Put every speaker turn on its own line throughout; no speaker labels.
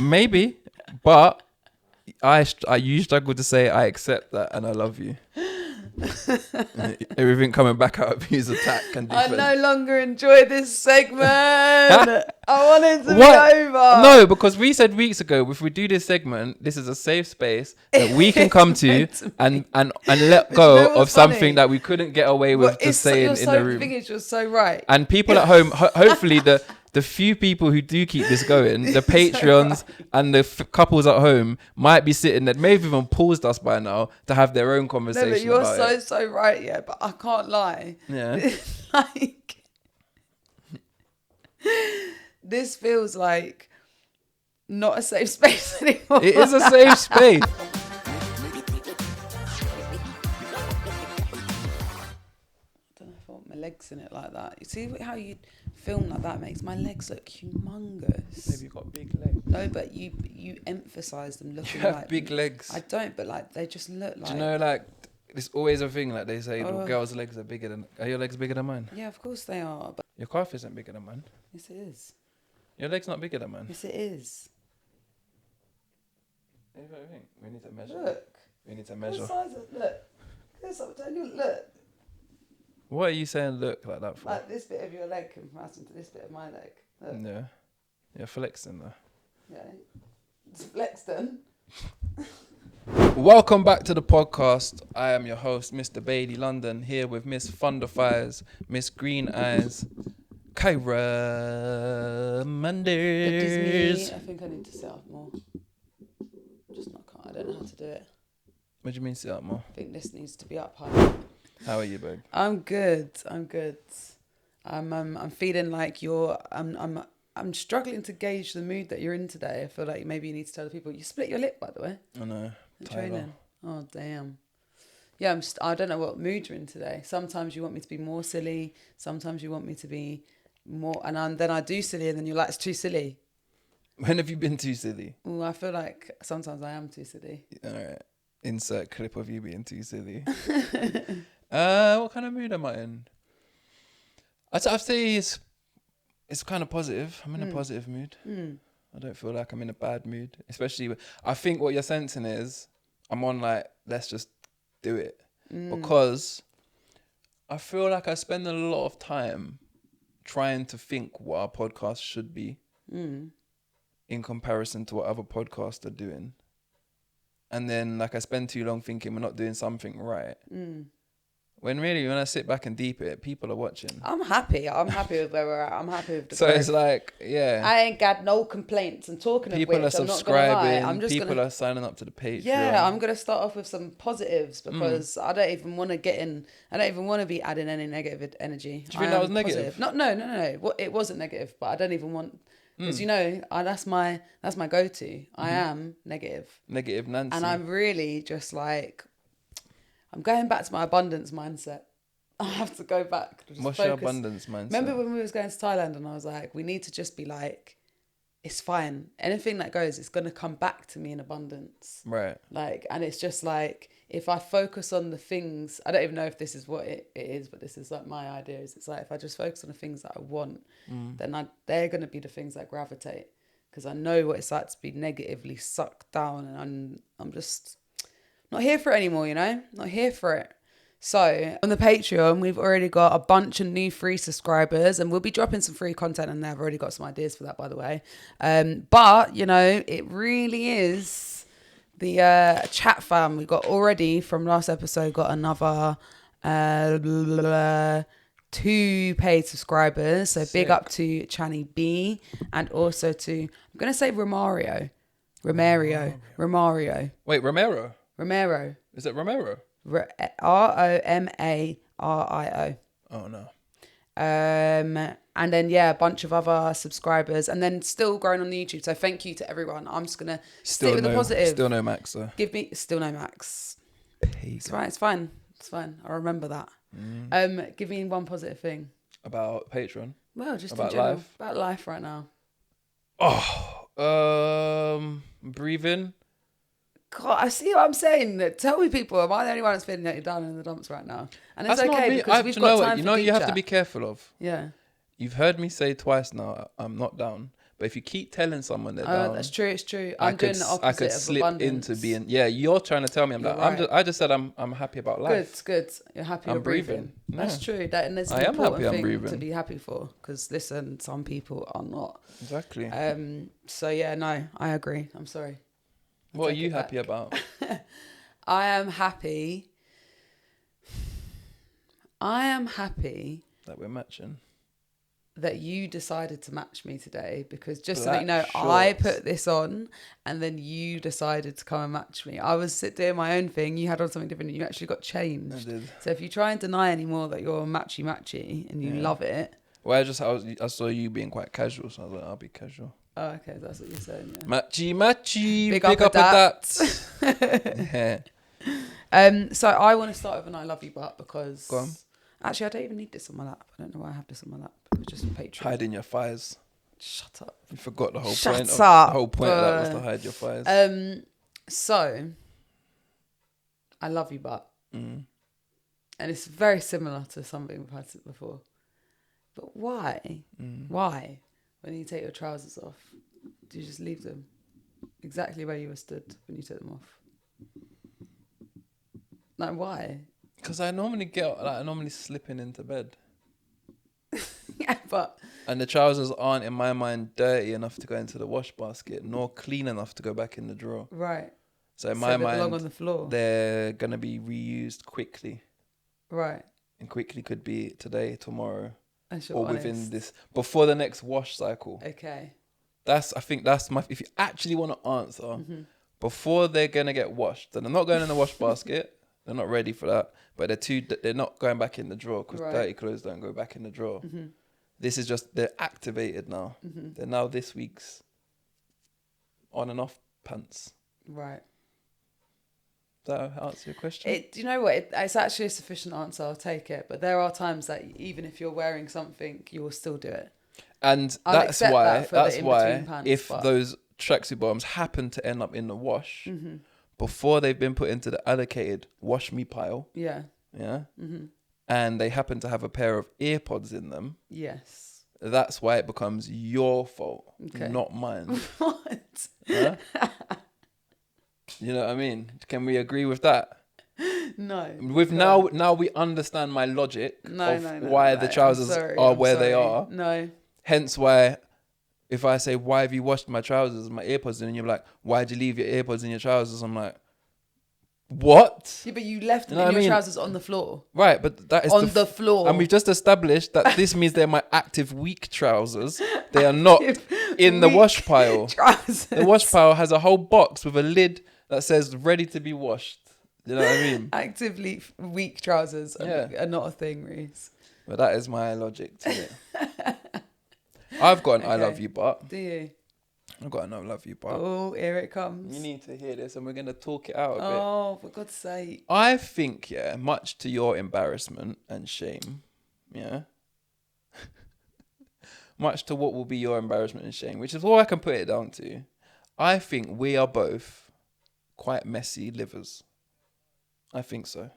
Maybe, but you struggle to say I accept that and I love you. Everything coming back out of you is attack and defense.
I no longer enjoy this segment. I want it to be over.
No, because we said weeks ago, if we do this segment, this is a safe space that we can come to and let go of something that we couldn't get away with just saying in the room.
The thing is, you're so right.
And people at home, hopefully the few people who do keep this going, the Patreons and the couples at home might be sitting there, may have even paused us by now to have their own conversation.
No, but you're so right, yeah. But I can't lie.
Yeah.
Like, this feels like not a safe space anymore.
It is a safe space.
My legs in it like that. You see how you film like that makes my legs look humongous.
Maybe you've got big legs.
No, but you emphasise them looking
you have
like
big legs.
I don't, but like they just look like.
Do you know, like there's always a thing like they say the girls' legs are bigger than. Are your legs bigger than mine?
Yeah, of course they are. But
your calf isn't bigger than mine.
Yes, it is.
Your leg's not bigger than mine.
Yes, it is.
What do you think? We need to measure.
Look.
We need to measure.
Look.
What are you saying look like that for?
Like this bit of your leg in comparison to this bit of my leg. Look.
Yeah. You're flexing though.
Yeah. It's flexing.
Welcome back to the podcast. I am your host, Mr. Bailey London, here with Miss Thunderfires, Miss Green Eyes, Kaira Manders.
I think I need to sit up more. I don't know how to do it.
What do you mean sit up more?
I think this needs to be up higher.
How are you, babe?
I'm good. I'm feeling like I'm struggling to gauge the mood that you're in today. I feel like maybe you need to tell the people. You split your lip, by the way.
I know.
Training. Oh damn. Yeah, I don't know what mood you're in today. Sometimes you want me to be more silly. Sometimes you want me to be more, and then I do silly, and then you're like, it's too silly.
When have you been too silly?
Well, I feel like sometimes I am too silly.
All right. Insert clip of you being too silly. What kind of mood am I in? I'd say it's kind of positive. I'm in a positive mood. I don't feel like I'm in a bad mood. Especially, I think what you're sensing is I'm on like, let's just do it. Because I feel like I spend a lot of time trying to think what our podcast should be in comparison to what other podcasts are doing. And then like I spend too long thinking we're not doing something right. When really, when I sit back and deep it, people are watching. I'm happy
with where we're at. I'm happy with the
So
growth.
it's like, yeah.
I ain't got no complaints. And talking
people
of which,
are subscribing. People are signing up to the Patreon.
Yeah, I'm going to start off with some positives because I don't even want to I don't even want to be adding any negative energy.
Do you think that was negative?
No. It wasn't negative, but I don't even want... Because, that's my go-to. I am negative.
Negative Nancy.
And I'm really just like... I'm going back to my abundance mindset. I have to go back.
What's your abundance mindset?
Remember when we was going to Thailand and I was like, we need to just be like, it's fine. Anything that goes, it's going to come back to me in abundance.
Right.
Like, and it's just like, if I focus on the things, I don't even know if this is what it is, but this is like my idea is it's like, if I just focus on the things that I want, then they're going to be the things that gravitate. Because I know what it's like to be negatively sucked down and I'm just... not here for it anymore, not here for it. So on the Patreon, we've already got a bunch of new free subscribers and we'll be dropping some free content in there. I've already got some ideas for that, by the way. But, it really is the chat fam. We got already from last episode, got another 2 paid subscribers. So
Sick.
Big up to Channy B and also to, I'm going to say Romario.
Wait, Romero?
Romero.
Is it Romero?
Romario.
Oh, no.
And then, a bunch of other subscribers and then still growing on the YouTube. So thank you to everyone. I'm just going to stick with the positive.
Still no Max, though.
Still no Max.
Pagan.
It's right. It's fine. I'll remember that. Give me one positive thing.
About Patreon?
Well, just
about
in general.
life?
About life right now.
Breathing.
God, I see what I'm saying. Tell me, people, am I the only one that's feeling down in the dumps right now? And it's okay because we've got time for
you
deep
have
chat.
to be careful of.
Yeah.
You've heard me say twice now, I'm not down. But if you keep telling someone they're down,
that's true. It's true. I'm doing the opposite
I could
of
slip
abundance.
into being. Yeah, you're trying to tell me I'm
You're
like.
right.
I just said I'm happy about life.
Good. You're happy.
I'm
You're breathing.
breathing.
That's true. That and there's an
I am
important
happy I'm
thing
breathing.
to be happy for. Because listen, some people are not.
Exactly.
So yeah, no, I agree. I'm sorry.
What are you happy about?
I am happy
That we're matching.
that you decided to match me today, because just
Black
so you know,
shorts.
I put this on and then you decided to come and match me. I was doing my own thing. You had on something different and you actually got changed.
I did.
So if you try and deny anymore that you're matchy and you love it.
Well, I saw you being quite casual, so I was like, I'll be casual.
Oh, okay. That's what you're saying. Yeah.
Matchy.
Big
Big
up
up
at
at that. Yeah.
So I want to start with an I love you but because...
Go on.
Actually, I don't even need this on my lap. I don't know why I have this on my lap. It's just Patreon.
Hiding your thighs.
Shut up.
You forgot the whole
Shut
point.
up.
The whole point of that was to hide your thighs.
So, I love you, but. And it's very similar to something we've had before. But why? Why? When you take your trousers off, do you just leave them exactly where you were stood when you took them off? Like, why?
Because I normally slipping into bed.
Yeah, but...
And the trousers aren't, in my mind, dirty enough to go into the wash basket, nor clean enough to go back in the drawer.
Right.
So in my
they belong
mind,
on the floor.
they're going to be reused quickly.
Right.
And quickly could be today, tomorrow, or
honest.
within this, before the next wash cycle.
Okay.
I think that's my, if you actually want to answer, before they're going to get washed, then they're not going in the wash basket, they're not ready for that, but they're not going back in the drawer, because dirty clothes don't go back in the drawer. This is just, they're activated now. They're now this week's on and off pants.
Right.
Does that answer your question?
Do you know what? It's actually a sufficient answer. I'll take it. But there are times that even if you're wearing something, you will still do it.
And
I'll
that's why,
pants,
if those tracksuit bottoms happen to end up in the wash, before they've been put into the allocated wash me pile, and they happen to have a pair of ear pods in them, that's why it becomes your fault, not mine.
What?
Huh? You know what I mean? Can we agree with that?
No.
Now we understand my logic of why the trousers are where they are.
No.
Hence why, if I say, why have you washed my trousers and my earpods in? And you're like, why'd you leave your earpods in your trousers? I'm like, what?
Yeah, but you left them in your trousers on the floor.
Right, but that is
on the floor.
And we've just established that this means they're my active weak trousers. They are not in the wash pile.
Trousers.
The wash pile has a whole box with a lid that says ready to be washed. You know what I mean?
Actively weak trousers are not a thing, Reese.
But that is my logic to it. I've got an I love you but.
Do you?
I've got an I love you but.
Oh, here it comes.
You need to hear this and we're going to talk it out a bit.
Oh, for God's sake.
I think, much to your embarrassment and shame, much to what will be your embarrassment and shame, which is all I can put it down to, I think we are both quite messy livers. I think so.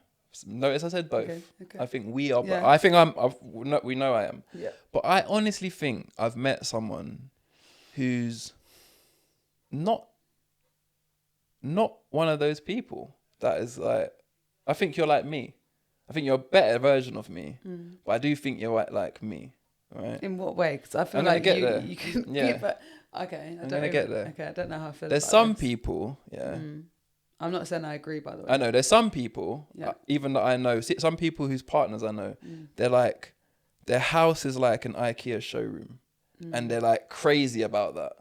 Notice I said both. Okay. I think we are. Yeah. I think we know I am.
Yeah.
But I honestly think I've met someone who's not one of those people that is like. I think you're like me. I think you're a better version of me. But I do think you're like me. Right?
In what way? Because I feel
I'm
like
you
can.
Yeah.
But okay.
I'm gonna get there.
Okay. I don't know how I feel.
There's some people. Yeah.
I'm not saying I agree, by the way.
I know there's some people, even that I know, some people whose partners I know, they're like, their house is like an IKEA showroom, and they're like crazy about that,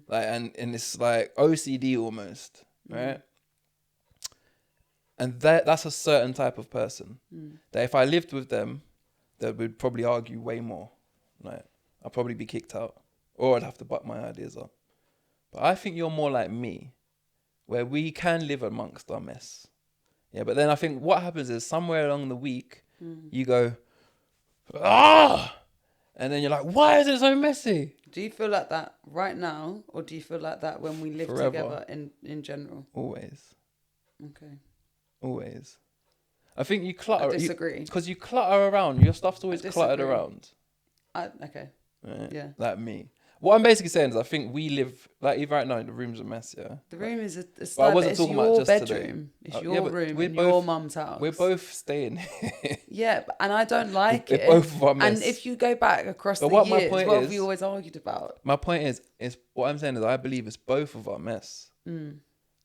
like, and it's like OCD almost, right? And that's a certain type of person that if I lived with them, they would probably argue way more, like I'd probably be kicked out, or I'd have to buck my ideas up. But I think you're more like me, where we can live amongst our mess. Yeah, but then I think what happens is somewhere along the week, you go, and then you're like, why is it so messy?
Do you feel like that right now, or do you feel like that when we live together in general?
Always.
Okay.
Always. I think you clutter.
I disagree.
Because you clutter around. Your stuff's always cluttered around.
Okay.
Right?
Yeah.
Like me. What I'm basically saying is I think we live, like even right now, the room's a mess, yeah?
The room is a
But I
style,
wasn't
it's
talking
your
about just
bedroom.
today.
It's
Yeah,
your
but
room
we're
in
both-
your mum's house.
We're both staying here.
Yeah, and I don't like
We're
it.
both of our mess.
And if you go back across
But
the
what my
years,
point
what have
is-
we always argued about?
My point is what I'm saying is I believe it's both of our mess.
Mm.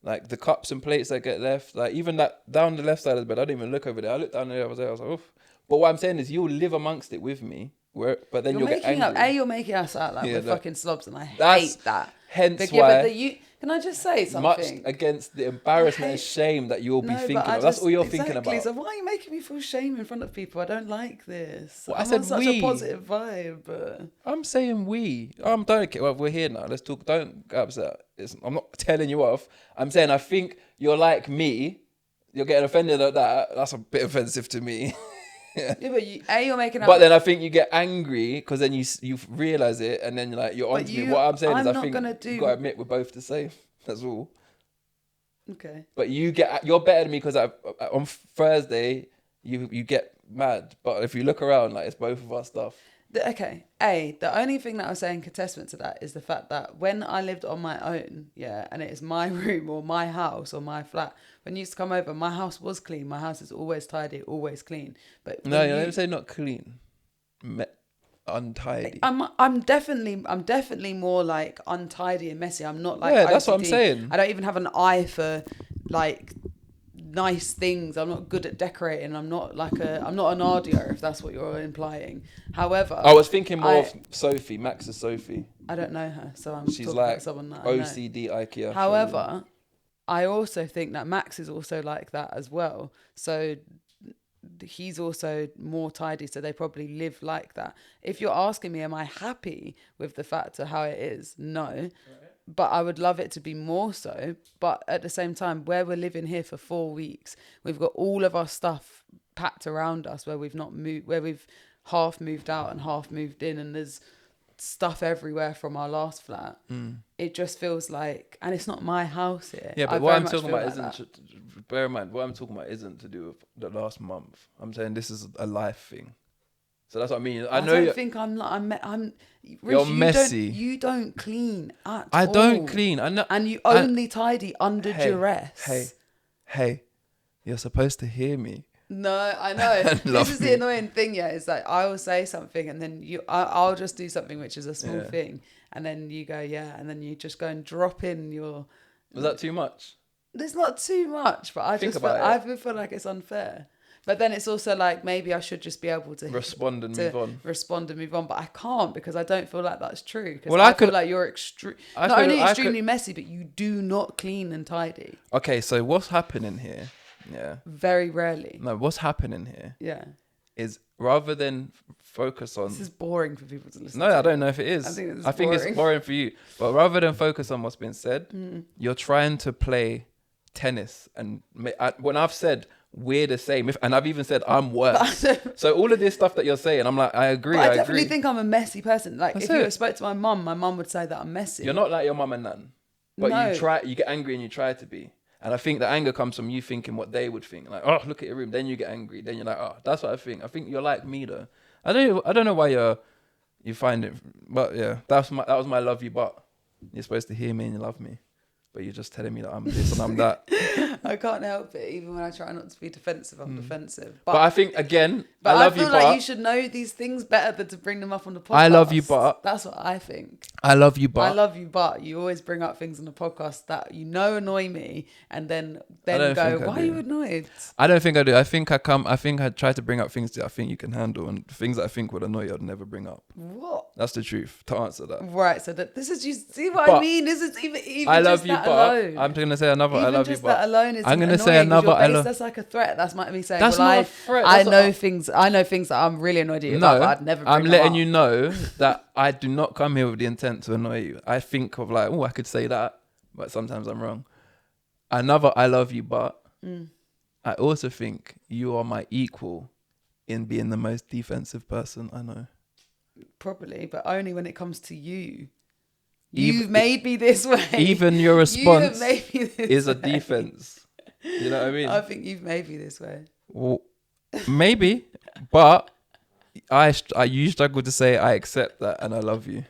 Like the cups and plates that get left, like even that down the left side of the bed, I didn't even look over there. I looked down there, I was like, oof. But what I'm saying is you'll live amongst it with me, but then you'll get angry.
You're making us out like
Yeah,
we're
that-
fucking slobs, and I
that's
hate that.
Hence
But
why
can I just say
much
something?
against the embarrassment and
hate-
shame that you'll be
No,
thinking
but I
of. That's
just-
all you're thinking
exactly.
about.
So why are you making me feel shame in front of people? I don't like this.
Well, I
I'm
said
on such
we.
a positive vibe. But...
I'm saying we. Don't care. Well, we're here now. Let's talk. Don't get upset. I'm not telling you off. I'm saying I think you're like me. You're getting offended at that. That's a bit offensive to me.
Yeah, but you're making out.
But then I think you get angry because then you realize it and then you're
But
onto me. What I'm saying is
I'm
I
not
think
gonna do-
you gotta admit we're both the same. That's all.
Okay.
But you're better than me because on Thursday you get mad. But if you look around, like it's both of our stuff.
The only thing that I was saying contestment to that is the fact that when I lived on my own, yeah, and it is my room or my house or my flat, when you used to come over, my house was clean. My house is always tidy, always clean. But
No, you don't say not clean. Untidy.
I'm definitely more like untidy and messy. I'm not like
Yeah, that's what I'm
OCD.
saying.
I don't even have an eye for like nice things. I'm not good at decorating. I'm not an audio, if that's what you're implying. However,
I was thinking more of Sophie, Max's Sophie.
I don't know her, so I'm
She's
talking
like
about someone that I know.
OCD IKEA.
However, I also think that Max is also like that as well. So he's also more tidy, so they probably live like that. If you're asking me, am I happy with the fact of how it is? No. Right. But I would love it to be more so. But at the same time, where we're living here for 4 weeks, we've got all of our stuff packed around us where we've not moved, where we've half moved out and half moved in, and there's stuff everywhere from our last flat. It just feels like, and it's not my house here.
Yeah, but
I
what
very
I'm
much
talking
feel
about
like
isn't.
that.
Bear in mind, what I'm talking about isn't to do with the last month. I'm saying this is a life thing. So that's what I mean. I know.
I don't think I'm. Rich,
You're messy.
You don't clean at all.
I don't clean. I know.
And you only tidy under duress.
Hey, you're supposed to hear me.
No, I know.
Love
This is
me.
the annoying thing, yeah. Is like I will say something and then I'll just do something which is a small thing, and then you go yeah, and then you just go and drop in your.
Was that too much?
There's not too much, but I feel like it's unfair. But then it's also like maybe I should just be able to
Respond and move on.
Respond and move on, but I can't because I don't feel like that's true. Because
Well,
I feel like you're extremely messy, but you do not clean and tidy.
Okay, so what's happening here? Yeah.
Very rarely.
No, what's happening here
Yeah.
is rather than focus on.
This is boring for people to listen
No,
to.
I don't know if it is.
I think
it's boring for you. But rather than focus on what's been said, you're trying to play tennis. And when I've said we're the same, and I've even said I'm worse. So all of this stuff that you're saying, I'm like, I agree.
But I definitely think I'm a messy person. Like
That's
if you
it.
spoke to my mum would say that I'm messy.
You're not like your mum and nan. But
No.
you get angry and you try to be. And I think the anger comes from you thinking what they would think. Like, oh, look at your room. Then you get angry. Then you're like, oh, that's what I think. I think you're like me though. I don't know why you find it, but yeah, that was my love you, but you're supposed to hear me and you love me. But you're just telling me that I'm this and I'm that.
I can't help it. Even when I try not to be defensive, I'm defensive.
But I think, again,
But
I love you,
feel like
but...
you should know these things better than to bring them up on the podcast.
I love you, but...
That's what I think.
I love you, but...
I love you, but you always bring up things on the podcast that you know annoy me, and then go, why are you annoyed?
I don't think I do. I think I try to bring up things that I think you can handle, and things that I think would annoy you, I'd never bring up.
What?
That's the truth, to answer that.
Right, so this is, you see what I mean? This is even
I love
just
you,
that
but...
alone.
I'm going to say another
Even
I love you,
just
but...
that alone is
I'm going to
annoying
say another
because
I love...
That's like a threat. That's like me saying,
That's not a threat.
I know things that I'm really annoyed at you about, but I'd never bring
I'm
them
letting
up.
you know that I do not come here with the intent to annoy you. I think of like, oh, I could say that, but sometimes I'm wrong. Another I love you, but I also think you are my equal in being the most defensive person I know.
Probably, but only when it comes to you. You've made me this way.
Even your response is a
way.
defense. You know what I mean?
I think you've made me this way.
Well, maybe, but you struggle to say I accept that and I love you.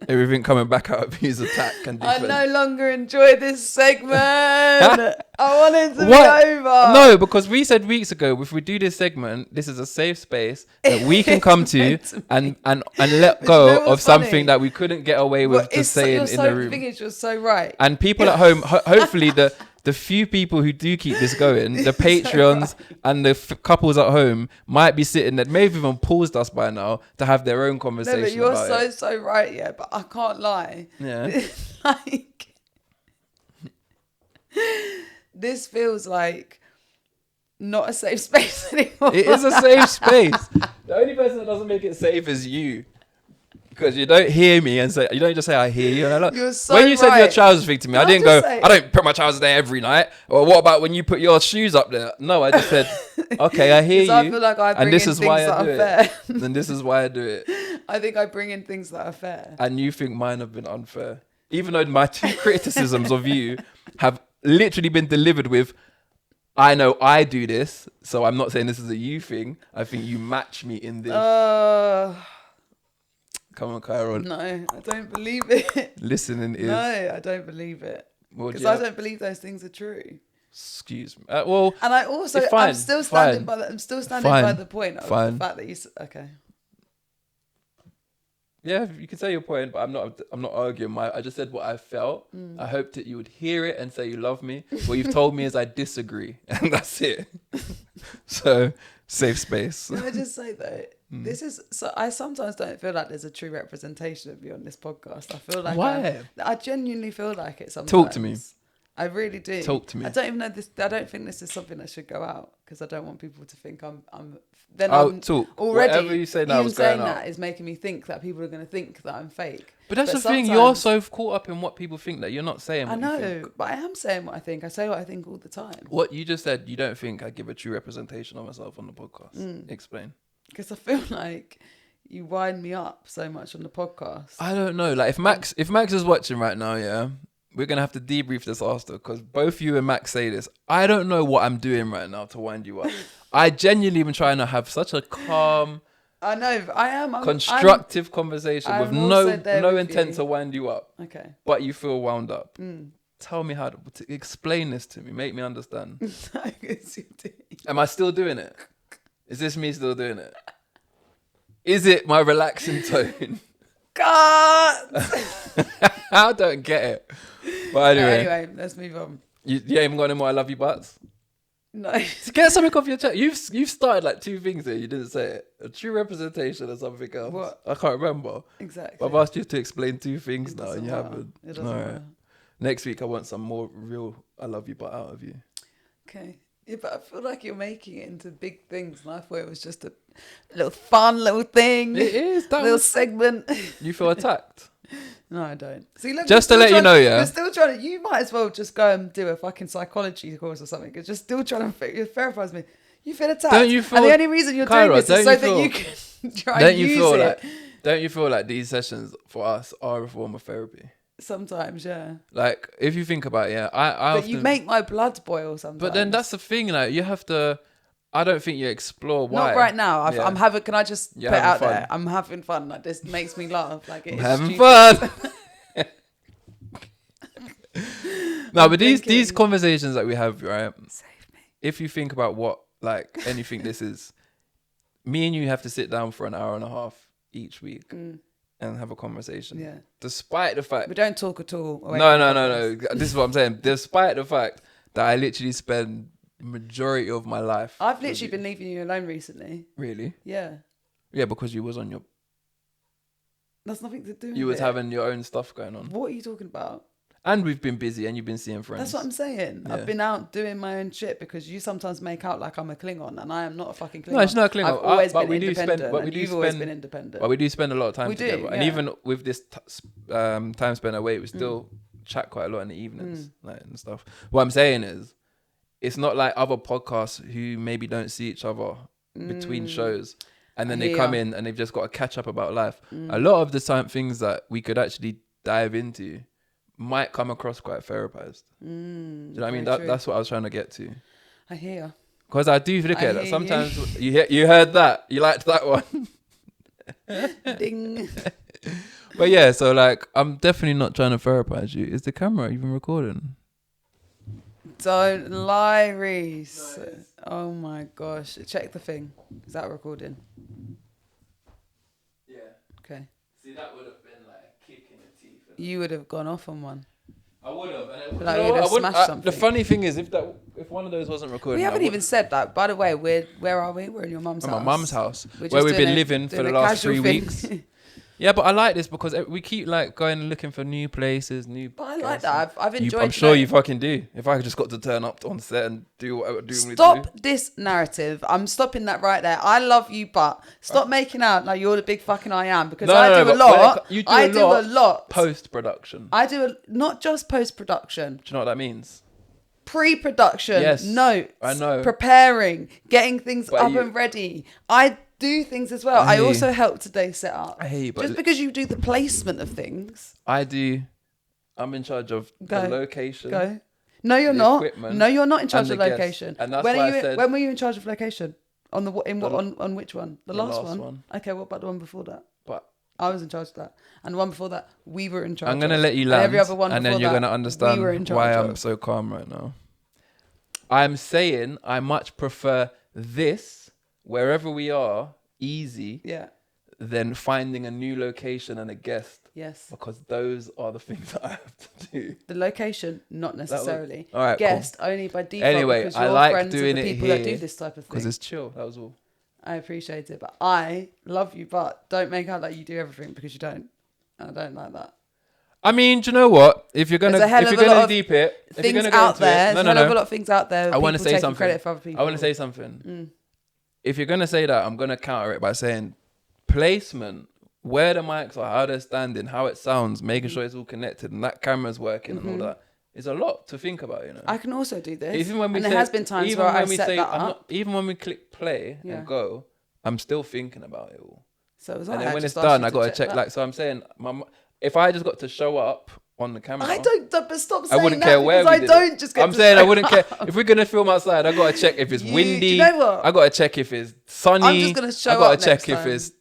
Everything coming back out of his attack and
I
defense.
no longer enjoy this segment. I want it to
What?
be over.
No, because we said weeks ago, if we do this segment, this is a safe space that we can come to and let go
you know
of
what's
something
funny?
that we couldn't get away with
Well,
just saying in the
The
room.
thing is, you're so right.
And people at home, hopefully the few people who do keep this going, the Patreons and the couples at home might be sitting there, maybe even paused us by now to have their own
No,
conversation
but you're
about
so right, yeah. But I can't lie.
Yeah.
Like, this feels like not a safe space anymore.
It is a safe space. The only person that doesn't make it safe is you. Because you don't hear me and say, you don't just say, I hear you. And I look,
You're so
when you said
right.
your trousers thing to me,
Can
I
I
didn't
just
go,
say-
I don't put my trousers there every night. Or what about when you put your shoes up there? No, I just said, okay, I hear
'Cause
you.
I feel like I bring
and this
in
is
things
why
that
I do
are
it.
fair.
Then this is why I do it.
I think I bring in things that are fair.
And you think mine have been unfair. Even though my 2 criticisms of you have literally been delivered with, I know I do this, so I'm not saying this is a you thing. I think you match me in this. Come on, Kaira.
No, I don't believe it.
Listening is...
No, I don't believe it.
Well,
Because
yeah.
I don't believe those things are true.
Excuse me. Well,
And I also,
it's fine,
I'm still standing
fine,
by the, I'm still standing
fine,
by the point of
fine.
the fact that okay.
yeah, you can say your point, but I'm not arguing. I just said what I felt. I hoped that you would hear it and say you love me. What you've told me is I disagree, and that's it. So, safe space.
Can I just say though, this is so. I sometimes don't feel like there's a true representation of you on this podcast. I feel like
Why?
I genuinely feel like it sometimes.
Talk to me.
I really do.
Talk to me.
I don't even know this. I don't think this is something that should go out because I don't want people to think I'm. Then
I'll
I'm
talk.
already.
Whatever you say now
even
is going
saying
out.
that is making me think that people are going to think that I'm fake.
But that's the thing. You're so caught up in what people think that you're not saying what
I
you
know,
think.
but I am saying what I think. I say what I think all the time.
What you just said, you don't think I give a true representation of myself on the podcast. Explain.
Because I feel like you wind me up so much on the podcast.
I don't know. Like if Max is watching right now, yeah, we're gonna have to debrief this after because both you and Max say this. I don't know what I'm doing right now to wind you up. I genuinely am trying to have such a calm,
I know, but I am.
constructive conversation with
I'm also there
no
with
intent
you.
to wind you up.
Okay.
But you feel wound up. Tell me how to explain this to me. Make me understand.
I guess you do.
Am I still doing it? Is this me still doing it? Is it my relaxing tone?
God.
I don't get it. But
Anyway, let's move on.
you ain't got any more I love you butts?
No.
To get something off your chest. You've started like 2 things here. You didn't say it. A true representation of something else.
What?
I can't remember.
Exactly.
But I've asked you to explain 2 things
It
now
doesn't
and you
matter.
haven't.
It doesn't
All right.
matter.
Next week I want some more real I love you butt out of you.
Okay. Yeah, but I feel like you're making it into big things, and I thought it was just a little fun little thing.
It is.
Little segment.
You feel attacked.
No, I don't. See, look,
Just
you're
to let
still
you know, yeah.
You're still trying to. You might as well just go and do a fucking psychology course or something. Because you're still trying to. It terrifies me. You feel attacked.
Don't you feel-
And the only reason you're
Kaira,
doing this is
don't
so
you
that
feel-
you can try and use it.
Don't you feel like these sessions for us are a form of therapy?
Sometimes, yeah.
Like if you think about it, yeah, I
But you make my blood boil sometimes.
But then that's the thing, like you have to. I don't think you explore why.
Not right now.
Yeah.
I'm having. Can I just
You're
put it out
having
there?
fun.
I'm having fun. Like this makes me laugh. Like it's
having
stupid.
fun. No, but these
thinking-
conversations that we have, right?
Save me.
If you think about what like anything this is, me and you have to sit down for an hour and a half each week and have a conversation.
Yeah.
Despite the fact.
We don't talk at all.
No. This is what I'm saying. Despite the fact that I literally spend majority of my life.
I've literally been leaving you alone recently.
Really?
Yeah.
Yeah, because you was on your.
That's nothing to do with
You was
it.
having your own stuff going on,
What are you talking about?
and we've been busy, and you've been seeing friends.
That's what I'm saying.
Yeah.
I've been out doing my own shit because you sometimes make out like I'm a Klingon and I am not a fucking Klingon.
No, it's not a Klingon.
I've always
But
been
we do spend-
independent
but we
and
do
you've always
spend-
been independent.
But we do spend a lot of time
We do,
together, and
yeah.
even with this time spent away, we still chat quite a lot in the evenings, like and stuff. What I'm saying is, it's not like other podcasts who maybe don't see each other between shows, and then they come in and they've just got to catch up about life. A lot of the time, things that we could actually dive into might come across quite therapized. Do you know what I mean? That's what I was trying to get to.
I hear.
Because I do look
I
at it.
hear
Sometimes you heard that. You liked that one.
Ding.
But yeah, so like, I'm definitely not trying to therapize you. Is the camera even recording?
Don't lie, Reese. No, oh my gosh. Check the thing. Is that recording?
Yeah.
Okay.
See, that would have been like a kick in the teeth.
You would have gone off on one.
I would have. And
like you would have smashed something.
The funny thing is, if one of those wasn't recording,
we haven't even said that. By the way, where are we? We're in your mum's house.
My mum's house, where we've been living for the last 3 weeks. Yeah, but I like this because we keep like going and looking for new places, new.
But I like that. I've enjoyed.
I'm sure you fucking do. If I just got to turn up on set and do what I would do.
Stop this narrative. I'm stopping that right there. I love you, but stop making out like you're the big fucking I am, because I do a lot. I do a lot.
Post production.
I do not just post production.
Do you know what that means?
Pre-production.
Yes.
Notes.
I know.
Preparing, getting things up and ready. I do things as well. I also help today set up. Just because you do the placement of things.
I do. I'm in charge of the location.
Go. No, you're not. No, you're not in charge of location.
And that's why I said.
When were you in charge of location? On which one? The last one. Okay, what about the one before that?
But
I was in charge of that, and the one before that we were in charge.
I'm gonna let you land, and every other one, and then you're gonna understand why I'm so calm right now. I'm saying I much prefer this wherever we are, easy.
Yeah.
Than finding a new location and a guest.
Yes.
Because those are the things that I have to do.
The location, not necessarily.
All right,
guest, cool. Only by default.
Anyway,
because
I
your
like
friends
doing
are the
it
people
here
that do this type of thing.
because it's chill. That was all.
I appreciate it, but I love you. But don't make out like you do everything, because you don't. I don't like that.
I mean, do you know what? If you're gonna deep it,
if you're gonna go into it, there's a hell of a lot of things out there.
I want to say something.
Credit for other people.
I want to say something. If you're gonna say that, I'm gonna counter it by saying placement, where the mics are, how they're standing, how it sounds, making sure it's all connected, and that camera's working and all that. Is a lot to think about, you know.
I can also do this.
Even when we
there has been times where I set that up.
Even when we click play and go, I'm still thinking about it all.
So and
then when it's done, I got to check. Like, so I'm saying, if I just got to show up on the camera,
but stop saying
I wouldn't care where we did it. I'm saying I wouldn't care if we're gonna film outside. I got to check if it's windy. Do you know what? I got to check if it's sunny.
I'm just gonna show up.
I got to check if it's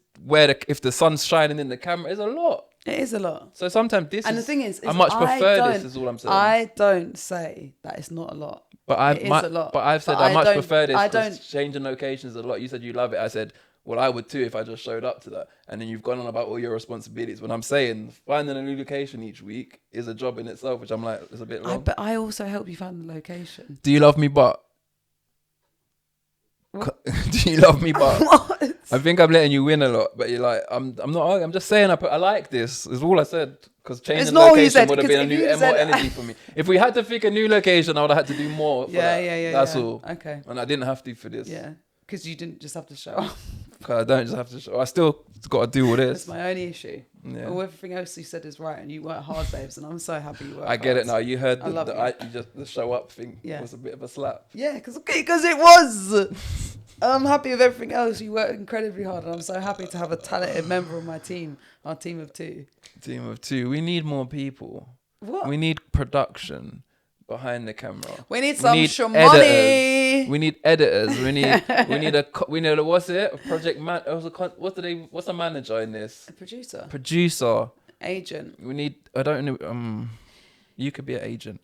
if the sun's shining in the camera. It's a lot.
It is a lot.
So sometimes the thing is I much prefer this. Is all I'm saying.
I don't say that it's not a lot.
But I've said I much prefer this. Because changing locations is a lot. You said you love it. I said, well, I would too if I just showed up to that. And then you've gone on about all your responsibilities. When I'm saying finding a new location each week is a job in itself, which I'm like, it's a bit long.
But I also help you find the location.
Do you love me, but? Do you love me, but?
What?
I think I'm letting you win a lot, but you're like, I'm not. I'm just saying, I like this. Is all I said. Because changing location would have been more energy for me. If we had to pick a new location, I would have had to do more. Yeah. That's all.
Okay.
And I didn't have to for this.
Yeah. Because you didn't just have to show up.
Because I don't just have to show. I still got to do all this.
That's my only issue. Yeah. All everything else you said is right, and you work hard, babes, and I'm so happy you work
I get
hard.
It now. You heard the show up thing was a bit of a slap.
Yeah, because it was. I'm happy with everything else. You work incredibly hard, and I'm so happy to have a talented member of my team. Our team of two.
Team of two. We need more people.
What?
We need production behind the camera.
We need some money.
We need editors. We need a what's it? A project man. What's a manager in this?
A producer.
Producer.
Agent.
We need. I don't know. You could be an agent,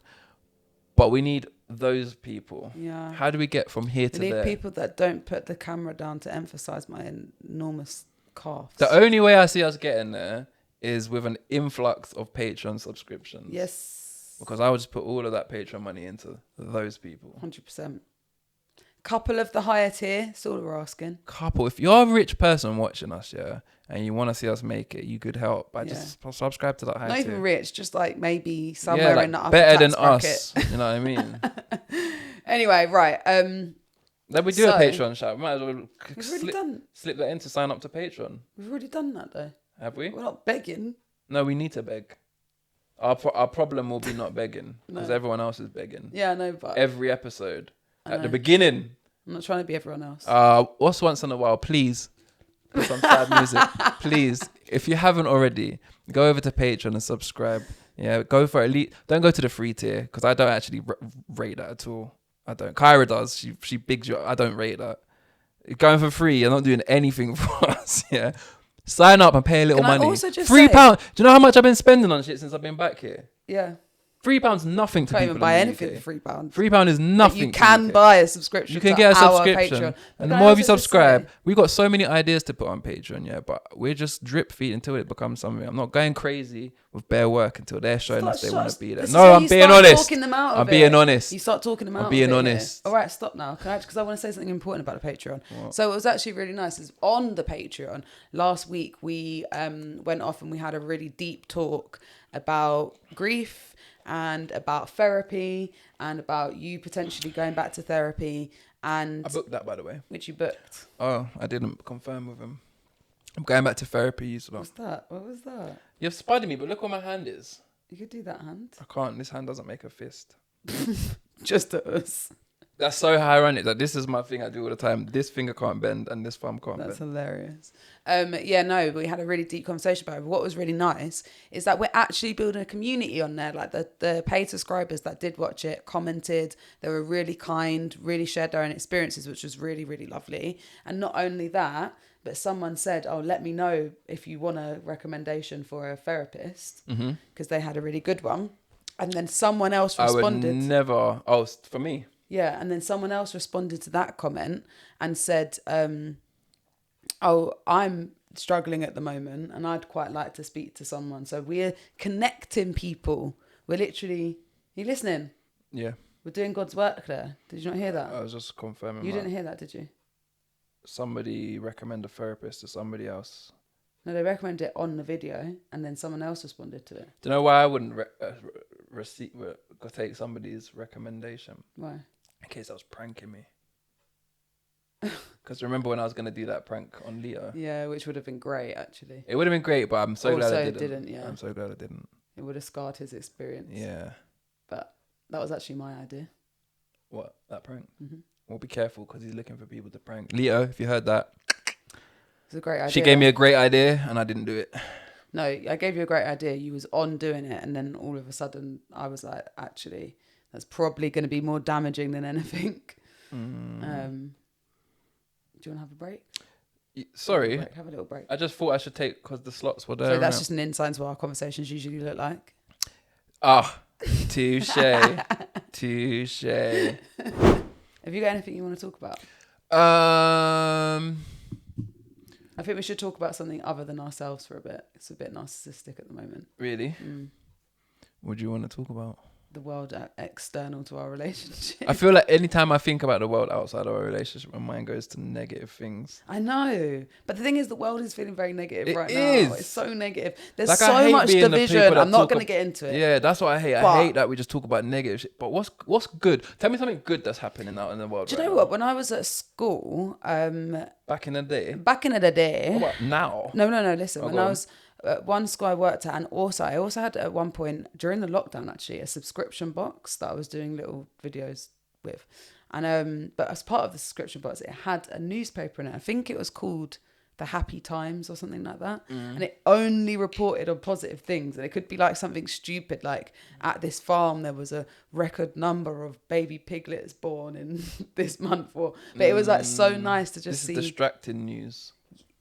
but we need those people.
Yeah.
How do we get from here to there?
We need people that don't put the camera down to emphasize my enormous calves.
The only way I see us getting there is with an influx of Patreon subscriptions.
Yes.
Because I would just put all of that Patreon money into those people.
100%. Couple of the higher tier, that's all we're asking.
Couple. If you're a rich person watching us, and you want to see us make it, you could help by just subscribe to that higher tier.
Not even rich, just like maybe somewhere in the upper
better
tax
than
bracket.
us. You know what I mean?
Anyway, right.
Then we do a Patreon shout. We might as well slip that in to sign up to Patreon.
We've already done that though.
Have we?
We're not begging.
No, we need to beg. Our problem will be not begging because everyone else is begging.
Yeah, I know, but
every episode at the beginning.
I'm not trying to be everyone else.
What's once in a while, please put some sad music. Please, if you haven't already, go over to Patreon and subscribe. Yeah, go for elite. Don't go to the free tier because I don't actually rate that at all. I don't. Kaira does. She bigs you up. I don't rate that. Going for free, you're not doing anything for us. Yeah. Sign up and pay a little
Can I
money.
also just
£3. Do you know how much I've been spending on shit since I've been back here?
Yeah.
£3 nothing to
Can't
people
even buy
in the
anything
UK.
for £3.
£3 is nothing.
You can buy a subscription.
You can
to
get a
our
subscription,
Patreon.
and the more you subscribe, we got so many ideas to put on Patreon. Yeah, but we're just drip feed until it becomes something. I'm not going crazy with bare work until they're showing us they want to be there. No, I'm being honest. I'm being honest.
You start talking them out.
I'm being honest.
All right, stop now. Because I want to say something important about the Patreon.
What?
So it was actually really nice. Is on the Patreon last week we went off and we had a really deep talk about grief and about therapy and about you potentially going back to therapy. And
I booked that, by the way.
Which you booked.
Oh, I didn't confirm with him. I'm going back to therapy.
What's that? What was that?
You've spied me, but look where my hand is.
You could do that hand.
I can't. This hand doesn't make a fist.
Just to us.
That's so ironic that this is my thing I do all the time. This finger can't bend and this thumb can't
That's
bend.
hilarious. Yeah, no, we had a really deep conversation about it. What was really nice is that we're actually building a community on there. Like the paid subscribers that did watch it commented. They were really kind, really shared their own experiences, which was really, really lovely. And not only that, but someone said, oh, let me know if you want a recommendation for a therapist, because they had a really good one. And then someone else responded.
I would never. Oh, for me.
Yeah, and then someone else responded to that comment and said, oh, I'm struggling at the moment and I'd quite like to speak to someone. So we're connecting people. We're literally... Are you listening?
Yeah.
We're doing God's work there. Did you not hear that?
I was just confirming.
You didn't hear that, did you?
Somebody recommend a therapist to somebody else.
No, they recommended it on the video and then someone else responded to it.
Do you know why I wouldn't take somebody's recommendation?
Why?
In case I was pranking me. Because remember when I was going to do that prank on Leo?
Yeah, which would have been great, actually.
It would have been great, but I'm so glad I
Also
didn't.
Yeah.
I'm so glad I didn't.
It would have scarred his experience.
Yeah.
But that was actually my idea.
What? That prank?
Mm-hmm.
Well, be careful because he's looking for people to prank. Leo, if you heard that.
It's a great idea.
She gave me a great idea and I didn't do it.
No, I gave you a great idea. You was on doing it, and then all of a sudden, I was like, actually, that's probably going to be more damaging than anything. Do you want to have a break?
Sorry.
Have a little break.
I just thought I should take, because the slots were there.
So that's just an insight into what our conversations usually look like.
Ah, touche. Touche.
Have you got anything you want to talk about? I think we should talk about something other than ourselves for a bit. It's a bit narcissistic at the moment.
Really? What do you want to talk about?
The world external to our relationship.
I feel like anytime I think about the world outside of our relationship, my mind goes to negative things.
I know. But the thing is, the world is feeling very negative right now. It's so negative. There's
like,
so much division. I'm not going to get into it.
Yeah, that's what I hate. I hate that we just talk about negative shit. But what's good? Tell me something good that's happening out in the world.
Do you know what? When I was at school...
back in the day?
Back in the day...
What about now?
No. Listen, when I was... one school I worked at, and I also had at one point during the lockdown actually a subscription box that I was doing little videos with, and but as part of the subscription box it had a newspaper in it. I think it was called The Happy Times or something like that, and it only reported on positive things, and it could be like something stupid like at this farm there was a record number of baby piglets born in this month, but it was like so nice to just see.
This is distracting news.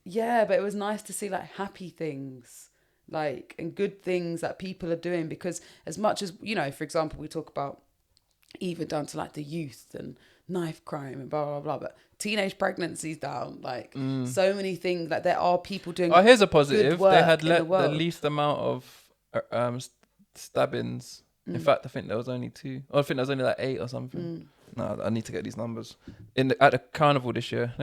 Yeah, but it was nice to see like happy things, like, and good things that people are doing, because as much as, you know, for example, we talk about even down to like the youth and knife crime and blah, blah, blah, but teenage pregnancies down, like so many things, like there are people doing.
Oh, here's a positive.
They
had the least amount of stabbings. In fact, I think there was only 2. Or I think there was only like 8 or something. No, I need to get these numbers. At the carnival this year.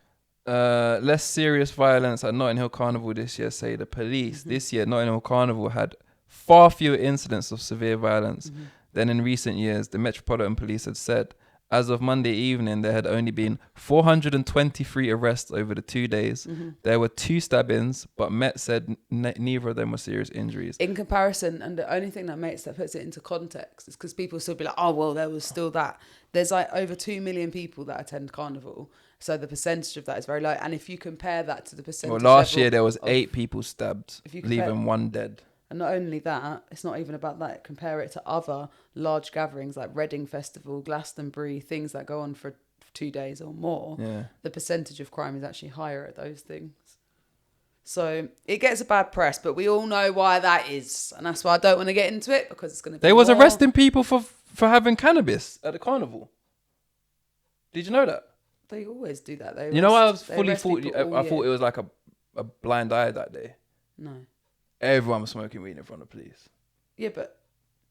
Less serious violence at Notting Hill Carnival this year, say the police. This year, Notting Hill Carnival had far fewer incidents of severe violence than in recent years, the Metropolitan Police had said. As of Monday evening, there had only been 423 arrests over the 2 days. There were 2 stabbings, but Met said neither of them were serious injuries.
In comparison, and the only thing that puts it into context is because people still be like, oh, well, there was still that. There's like over 2 million people that attend Carnival. So the percentage of that is very low. And if you compare that to the percentage...
Well, last year there was 8 people stabbed, leaving 1 dead.
And not only that, it's not even about that. Compare it to other large gatherings like Reading Festival, Glastonbury, things that go on for 2 days or more.
Yeah.
The percentage of crime is actually higher at those things. So it gets a bad press, but we all know why that is. And that's why I don't want to get into it, because it's going to be
They was
more...
arresting people for having cannabis at the carnival. Did you know that?
They always do that. They
You know, I was
they
fully
arrest
thought,
people all
I
year.
thought it was like a blind eye that day.
No.
Everyone was smoking weed in front of police.
Yeah, but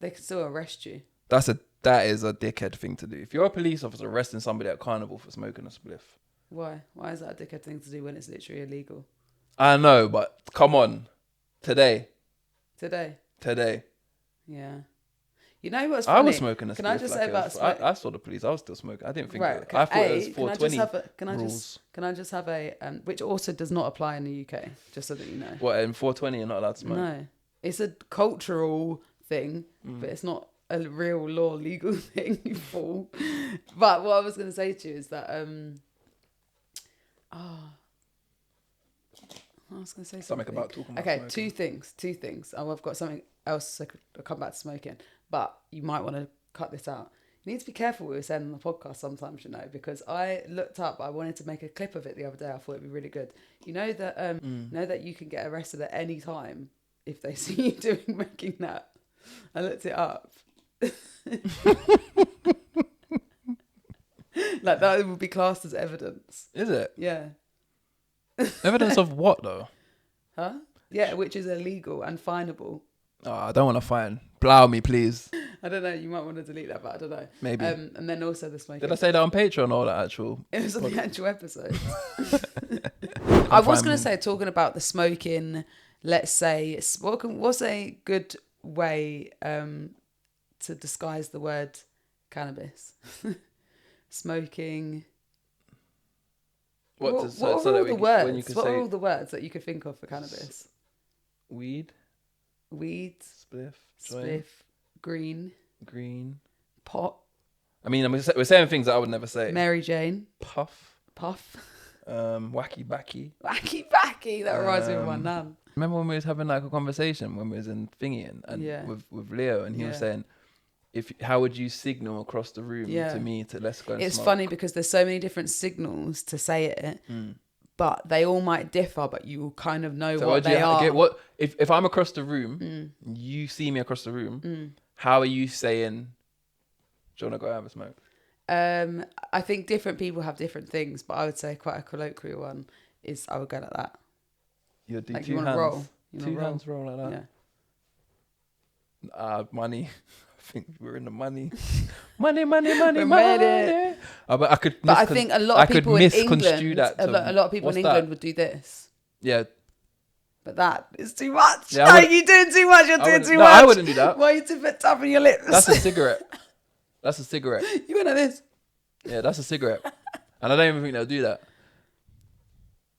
they can still arrest you.
That is a dickhead thing to do. If you're a police officer arresting somebody at carnival for smoking a spliff.
Why? Why is that a dickhead thing to do when it's literally illegal?
I know, but come on. Today.
Yeah. You know what's funny?
I was smoking a spliff.
Can I just say about smoking?
I saw the police. I was still smoking. I didn't think
right,
it. I thought it was
can
420
rules. Can I just have a which also does not apply in the UK, just so that you know.
What, in 420 you're not allowed to smoke?
No. It's a cultural thing, but it's not a real law legal thing, you fool. But what I was going to say to you is that I was going to say something
about talking about
okay,
smoking.
two things. Oh, I've got something else. I'll come back to smoking, but you might want to cut this out. You need to be careful what you're saying on the podcast sometimes, you know, because I looked up, I wanted to make a clip of it the other day. I thought it'd be really good. You know that you can get arrested at any time if they see you making that. I looked it up. Like that would be classed as evidence.
Is it?
Yeah.
Evidence of what though?
Huh? Yeah, which is illegal and finable.
Oh, I don't want to fine. Plow me, please.
I don't know. You might want to delete that, but I don't know.
Maybe.
And then also the smoking.
Did I say that on Patreon or the actual?
It was on the actual episode. I was going to say, talking about the smoking, let's say, what's a good way to disguise the word cannabis? Smoking.
What are
all the words that you could think of for cannabis?
Weed.
Spliff,
Joint.
green, pot.
I mean, we're saying things that I would never say.
Mary Jane,
puff, wacky backy.
That reminds me of my nan.
Remember when we was having like a conversation when we was in Thingy and with Leo, and he was saying, how would you signal across the room to me to let's go and
It's
smoke?
funny because there's so many different signals to say it, but they all might differ, but you will kind of know what they are.
If I'm across the room, you see me across the room, how are you saying, do you want to go have a smoke?
I think different people have different things, but I would say quite a colloquial one is I would go like that.
You'll do
like
two
you
hands.
Roll.
Two hands roll like that.
Yeah.
Money. I think we're in the money.
Money.
But I could.
But I think a lot of people in England,
a
lot of people in England would do this.
Yeah.
But that is too much.
Yeah,
no, you're doing too much. You're doing too much.
I wouldn't do that.
Why are you tapping your lips?
That's a cigarette.
You went like this.
Yeah, that's a cigarette. And I don't even think they'll do that.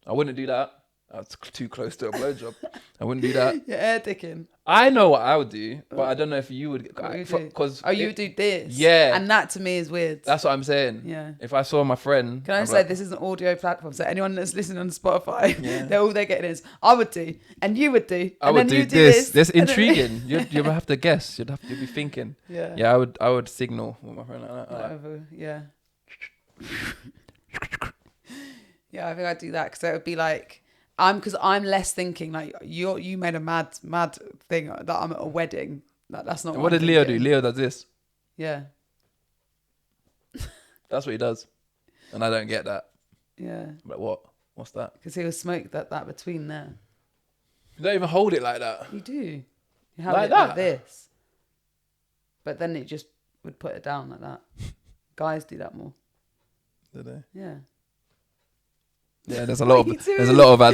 I wouldn't do that. That's too close to a blowjob. I wouldn't do that.
You're air dicking.
I know what I would do, but I don't know if you would.
You would do this.
Yeah.
And that to me is weird.
That's what I'm saying.
Yeah.
If I saw my friend.
Can I just say this is an audio platform, so anyone that's listening on Spotify, all they're getting is I would do, and you would do,
I would do this. That's intriguing. You'd have to guess. You'd be thinking.
Yeah.
Yeah, I would signal with my friend like that.
Whatever. Yeah. Yeah, I think I'd do that because it would be like because I'm less thinking like you made a mad thing that I'm at a wedding. That's not.
What did Leo do? Leo does this.
Yeah.
That's what he does, and I don't get that.
Yeah.
But what? What's that?
Because he will smoke that between there.
You don't even hold it like that.
You do. You have
like
it
that?
like this. But then it just would put it down like that. Guys do that more.
Do they?
Yeah.
Yeah, there's a lot of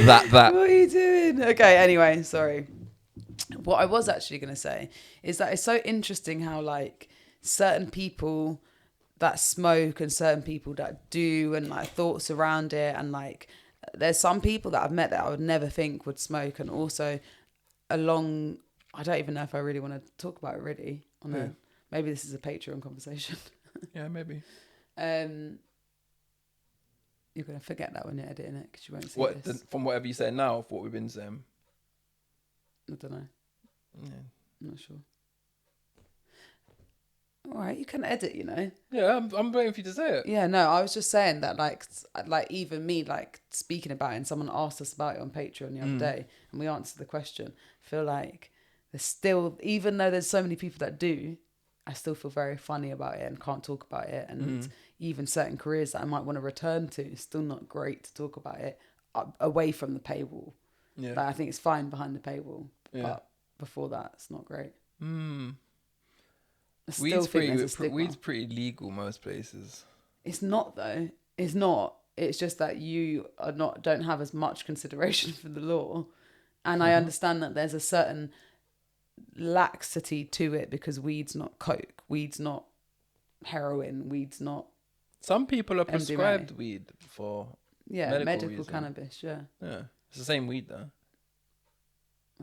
that.
What are you doing? Okay, anyway, sorry. What I was actually going to say is that it's so interesting how like certain people that smoke and certain people that do and like thoughts around it, and like there's some people that I've met that I would never think would smoke, and also I don't even know if I really want to talk about it really. Maybe this is a Patreon conversation.
Yeah, maybe.
You're going to forget that when you're editing it because you won't see this.
From whatever you say now, of what we've been saying?
I don't know.
Yeah.
I'm not sure. All right, you can edit, you know.
Yeah, I'm waiting for you to say it.
Yeah, no, I was just saying that, like even me, like, speaking about it, and someone asked us about it on Patreon the other day, and we answered the question. I feel like there's still, even though there's so many people that do, I still feel very funny about it and can't talk about it. And even certain careers that I might want to return to, it's still not great to talk about it away from the paywall.
Yeah.
Like, I think it's fine behind the paywall,
Yeah.
but before that, it's not great.
Weed's pretty legal most places.
It's not, though. It's not. It's just that you don't have as much consideration for the law. And I understand that there's a certain laxity to it because weed's not coke, weed's not heroin, weed's not.
Some people are prescribed weed for
medical
reason.
cannabis. Yeah,
it's the same weed though.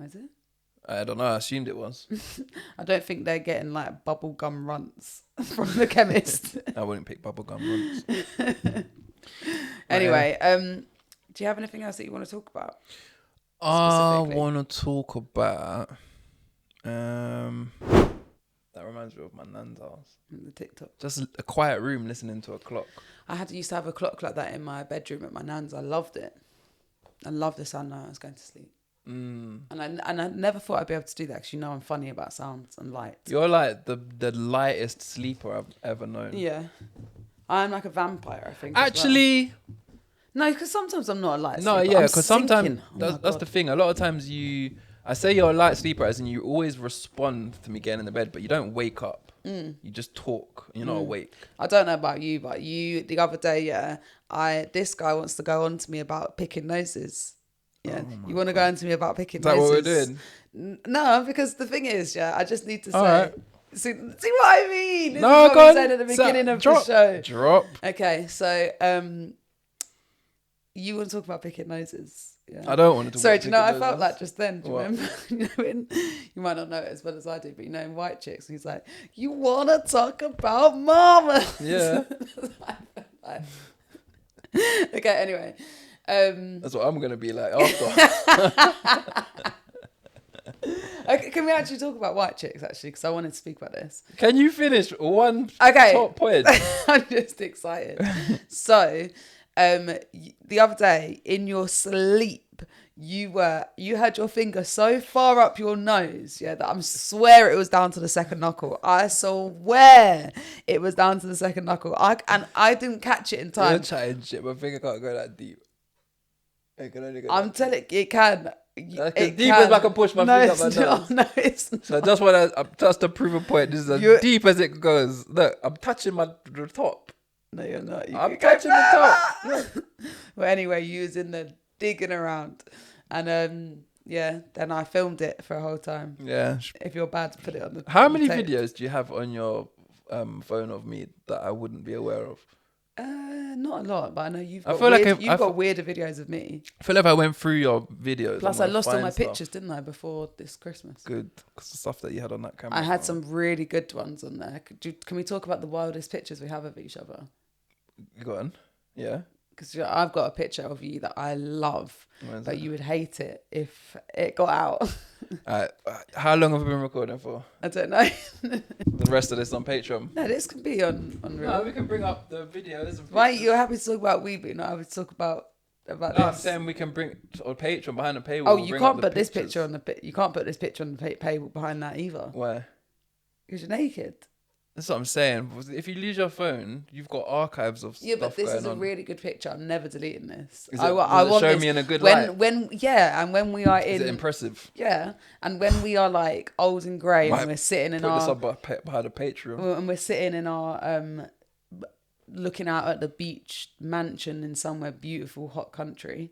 Is it?
I don't know. I assumed it was.
I don't think they're getting like bubble gum runts from the chemist.
I wouldn't pick bubble gum runts.
Anyway, do you have anything else that you want to talk about?
I want to talk about. That reminds me of my nan's house.
The TikTok.
Just a quiet room listening to a clock.
I used to have a clock like that in my bedroom at my nan's. I loved it. I loved the sound when I was going to sleep. And I never thought I'd be able to do that because, you know, I'm funny about sounds and light.
You're like the lightest sleeper I've ever known.
Yeah. I'm like a vampire, I think.
Actually...
No, because sometimes I'm not a light sleeper.
No, yeah, because sometimes that's the thing. A lot of times I say you're a light sleeper as in you always respond to me getting in the bed, but you don't wake up. You just talk. You're not awake.
I don't know about you, but the other day, this guy wants to go on to me about picking noses. Yeah, you want to go on to me about picking noses?
Is that what we're doing?
No, because the thing is, I just need to say.
Right.
See what I mean? This
No,
is what I said at the beginning of the show.
Drop.
Okay, so you want to talk about picking noses? Yeah.
I don't want to talk
Sorry,
about
do you know
picking
I felt
noses.
like just then? Do you remember? You might not know it as well as I do, but you know, in White Chicks, he's like, "You want to talk about mama?"
Yeah.
Okay. Anyway,
that's what I'm gonna be like after.
okay, can we actually talk about White Chicks? Actually, because I wanted to speak about this.
Can you finish one top point?
I'm just excited. So, the other day in your sleep, you had your finger so far up your nose, that I swear it was down to the second knuckle. I swear it was down to the second knuckle. I didn't catch it in time.
You're chatting shit. My finger can't go that deep. It can only go.
I'm telling you, it can.
That's as deep as I can push my finger up my nose.
No, it's not.
So just to prove a point, this is as deep as it goes. Look, I'm touching the top.
No, you're not.
I'm touching the top.
Well, anyway, you was in there digging around. And then I filmed it for a whole time. Yeah. If you're bad, put it on the
How many
tape.
videos do you have on your phone of me that I wouldn't be aware of?
Not a lot, but I know you've got weirder videos of me.
I feel like I went through your videos.
Plus, I lost all my pictures, didn't I, before this Christmas?
Good, because the stuff that you had on that camera.
I had some really good ones on there. Can we talk about the wildest pictures we have of each other?
Go on. Yeah.
Because I've got a picture of you that I love, but you would hate it if it got out.
How long have we been recording for?
I don't know.
The rest of this on Patreon?
No, this can be on Real.
No, we can bring up the videos.
Why you're happy to talk about we, but not happy to talk about this?
I'm saying we can bring on Patreon behind the paywall.
Oh, you can't put this picture on the you can't put this picture on the paywall behind that either.
Why?
Because you're naked.
That's what I'm saying. If you lose your phone, you've got archives of stuff going on.
Yeah, but this is a really good picture. I'm never deleting this.
I want show me in a good light.
And when we are in...
Is it impressive?
Yeah, and when we are like old and grey and we're sitting in our...
Put this up behind a Patreon.
And we're sitting in our... looking out at the beach mansion in somewhere beautiful, hot country.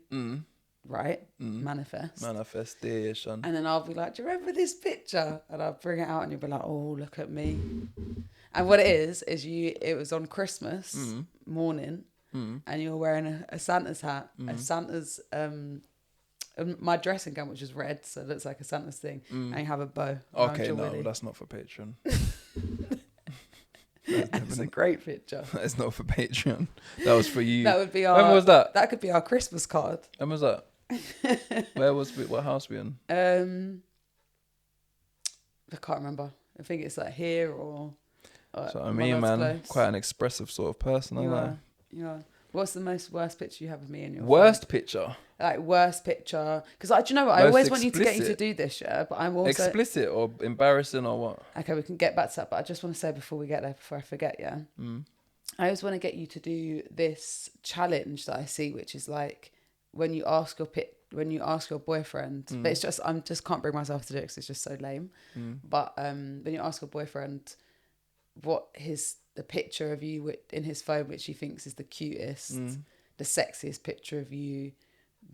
Right?
Manifestation.
And then I'll be like, do you remember this picture? And I'll bring it out and you'll be like, oh, look at me. And what it is it was on Christmas morning and you're wearing a Santa's hat, a Santa's, my dressing gown, which is red, so it looks like a Santa's thing, and you have a bow.
Okay, no, that's not for Patreon.
It's a great picture.
It's not for Patreon. That was for you.
That would be our...
When was that?
That could be our Christmas card.
When was that? What house were we in?
I can't remember. I think it's like here or...
So I mean, man, quite an expressive sort of person.
Yeah. What's the worst picture you have of me in your
worst
phone?
picture?
Like worst picture? Because do you know what? I always want you to get you to do this, yeah. But I'm also
explicit or embarrassing or what?
Okay, we can get back to that. But I just want to say before we get there, before I forget, yeah. I always want to get you to do this challenge that I see, which is like when you ask your boyfriend, but it's just I'm just can't bring myself to do it because it's just so lame. But when you ask your boyfriend what the picture of you in his phone, which he thinks is the cutest, the sexiest picture of you,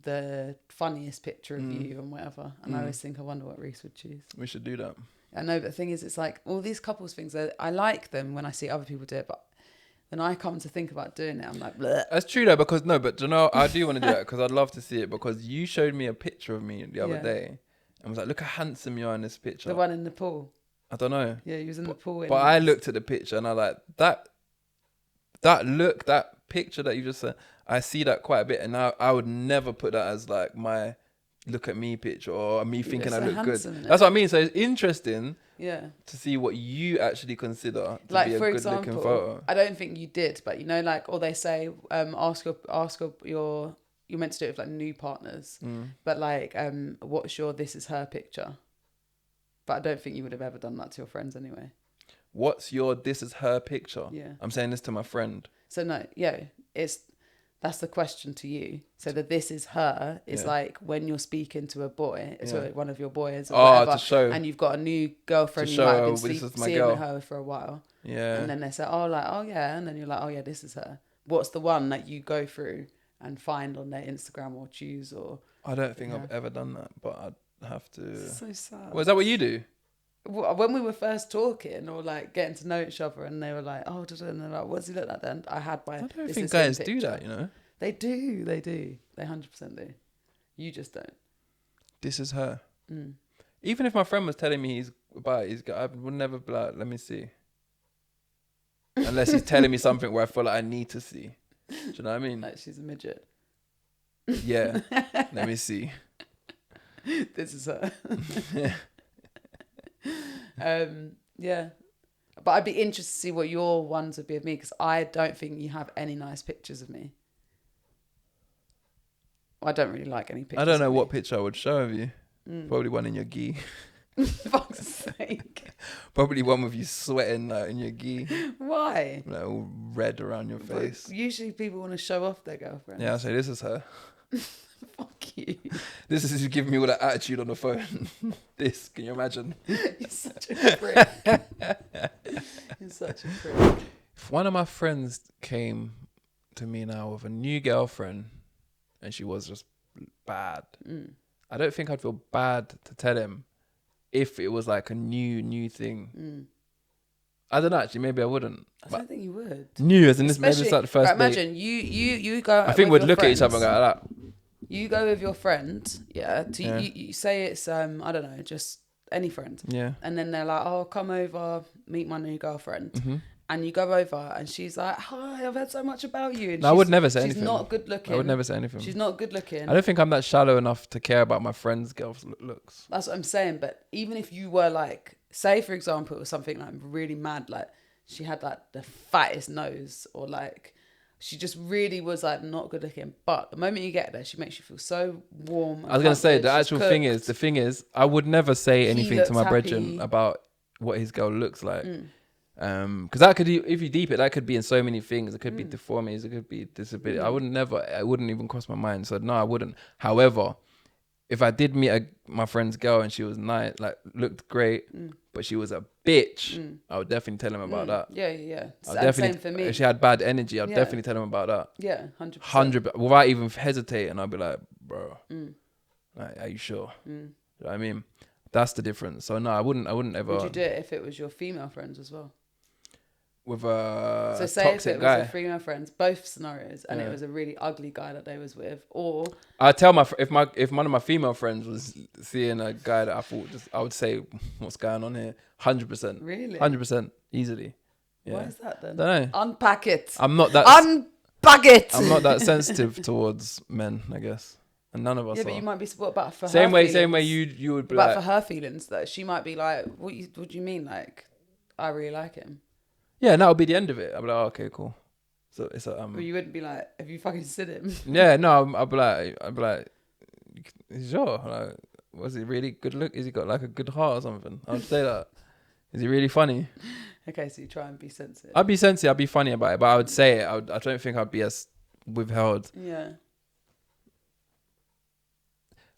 the funniest picture of you, and whatever. And I always think, I wonder what Reese would choose.
We should do that.
I know, but the thing is, it's like all these couples things. I like them when I see other people do it, but when I come to think about doing it, I'm like, bleh.
That's true though, because I do want to do that because I'd love to see it, because you showed me a picture of me the other day and was like, look how handsome you are in this picture.
The one in the pool.
I don't know.
Yeah, he was in the pool.
But I looked at the picture and I like that picture that you just said. I see that quite a bit, and I would never put that as like my look at me picture or me thinking I look good. That's what I mean. So it's interesting. Yeah. To see what you actually consider to be a good looking photo.
I don't think you did, but like, or they say, ask your you're meant to do it with like new partners, but like, what's your this is her picture? But I don't think you would have ever done that to your friends anyway.
What's your this is her picture?
Yeah.
I'm saying this to my friend.
So no, that's the question to you. So the this is her is like when you're speaking to a boy, so one of your boys or whatever,
to show,
and you've got a new girlfriend, you might have been seeing with her for a while. Yeah. And then they say, and then you're like, oh yeah, this is her. What's the one that you go through and find on their Instagram or choose or...
I don't think I've ever done that, but I'd have to...
It's so sad.
Well, is that what you do?
When we were first talking or like getting to know each other, and they were like, and they're like, what does he look like then? I don't
think guys do that, you know?
They do. They 100% do. You just don't.
This is her. Even if my friend was telling me I would never be like, let me see. Unless he's telling me something where I feel like I need to see. Do you know what I mean?
Like she's a midget.
Yeah. Let me see.
This is her. Yeah. But I'd be interested to see what your ones would be of me, because I don't think you have any nice pictures of me. I don't really like any pictures.
I don't know what picture I would show of you. Probably one in your gi.
Fuck's sake.
Probably one with you sweating in your gi.
Why?
Like all red around your face.
But usually people want to show off their girlfriend.
Yeah, I say this is her.
Fuck you.
This is you giving me all that attitude on the phone. This, can you imagine?
You're such a prick. You're such a prick.
If one of my friends came to me now with a new girlfriend and she was just bad, I don't think I'd feel bad to tell him if it was like a new thing. I don't know, actually, maybe I wouldn't.
I don't think you would.
New, as in this, maybe it's like the first date.
Imagine you go.
I think we'd look at each other and go like that.
You go with your friend, you say it's I don't know, just any friend. Yeah. And then they're like, oh, come over, meet my new girlfriend. Mm-hmm. And you go over and she's like, hi, I've heard so much about you. And
no, I would never say anything.
She's not good looking.
I would never say anything.
She's not good looking.
I don't think I'm that shallow enough to care about my friend's girl's looks.
That's what I'm saying. But even if you were like, say for example, it was something like really mad, like she had like the fattest nose, or like she just really was like not good looking. But the moment you get there, she makes you feel so warm.
I was going to say, the thing is, I would never say anything to my brethren about what his girl looks like. Because that could, if you deep it, that could be in so many things. It could be deformities, it could be disability. I wouldn't even cross my mind. So no, I wouldn't. However, if I did meet my friend's girl and she was nice, like looked great, but she was a bitch, I would definitely tell him about that.
Yeah.
Definitely,
same for me.
If she had bad energy, I'd definitely tell him about that.
Yeah, 100%.
Without even hesitating, I'd be like, bro, like, are you sure? You know what I mean? That's the difference. So no, I wouldn't ever.
Would you do it if it was your female friends as well?
With a
so say if it was your female friends, both scenarios, and it was a really ugly guy that they was with, or
I tell if one of my female friends was seeing a guy that I thought I would say, what's going on here? 100%.
Really?
100% easily. Yeah.
Why is that then?
Don't know.
Unpack it.
I'm not that.
Unpack it.
I'm not that sensitive towards men, I guess, and none of us.
Yeah,
but
you might be. What about for
same
her
way?
feelings?
Same way you would be
but
like.
For her feelings, though, she might be like, what do you mean? Like, I really like him.
Yeah, and that'll be the end of it. I'll be like, oh, okay, cool. So it's a
Well, you wouldn't be like, have you fucking seen him?
Yeah, no, I'll be like, sure. Like, was he really good look? Has he got like a good heart or something? I would say that. Is he really funny?
Okay, so you try and be sensitive.
I'd be sensitive. I'd be funny about it, but I would say it. I don't think I'd be as withheld.
Yeah.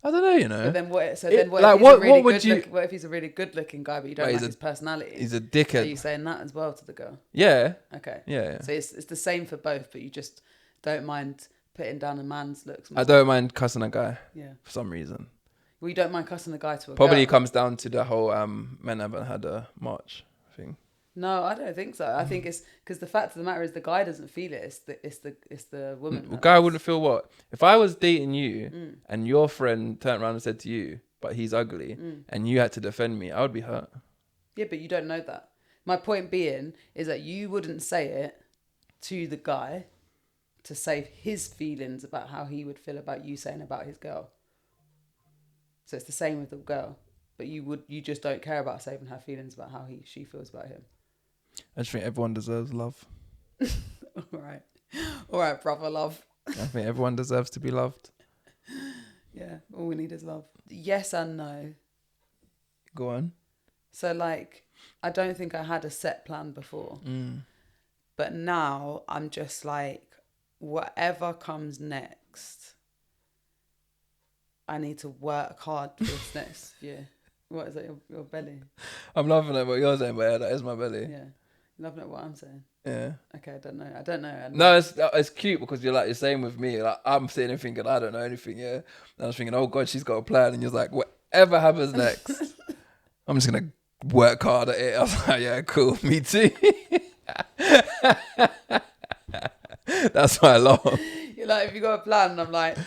I don't know, you know.
But then what? So
It-
then what?
like,
If he's
what-
a really
what would
good
you-
what if he's a really good-looking guy, but you don't
But
like
he's
his personality?
He's a
Are
dickhead.
you saying that as well to the girl?
Yeah.
Okay.
Yeah.
So it's the same for both, but you just don't mind putting down a man's looks.
I don't mind cussing a guy
Yeah.
for some reason.
Well, you don't mind cussing a guy to a
Probably
girl.
comes down to the whole men haven't had a march thing.
No, I don't think so. I think it's because the fact of the matter is the guy doesn't feel it. It's the woman.
The guy wouldn't feel what? If I was dating you and your friend turned around and said to you, but he's ugly, and you had to defend me, I would be hurt.
Yeah, but you don't know that. My point being is that you wouldn't say it to the guy to save his feelings about how he would feel about you saying about his girl. So it's the same with the girl, but you just don't care about saving her feelings about how she feels about him.
I just think everyone deserves love.
All right, brother, love.
I think everyone deserves to be loved.
Yeah, all we need is love. Yes and no.
Go on.
So like, I don't think I had a set plan before, but now I'm just like, whatever comes next, I need to work hard for this next year. What is that, your belly?
I'm laughing at what you're saying, but yeah, that is my belly.
Yeah. You're laughing at what I'm saying?
Yeah.
Okay, I don't know.
No, it's cute because you're saying with me, like I'm sitting and thinking I don't know anything, yeah. And I was thinking, oh God, she's got a plan, and you're like, whatever happens next, I'm just gonna work hard at it. I was like, yeah, cool, me too. That's why I laugh.
You're like, if you got a plan, and I'm like,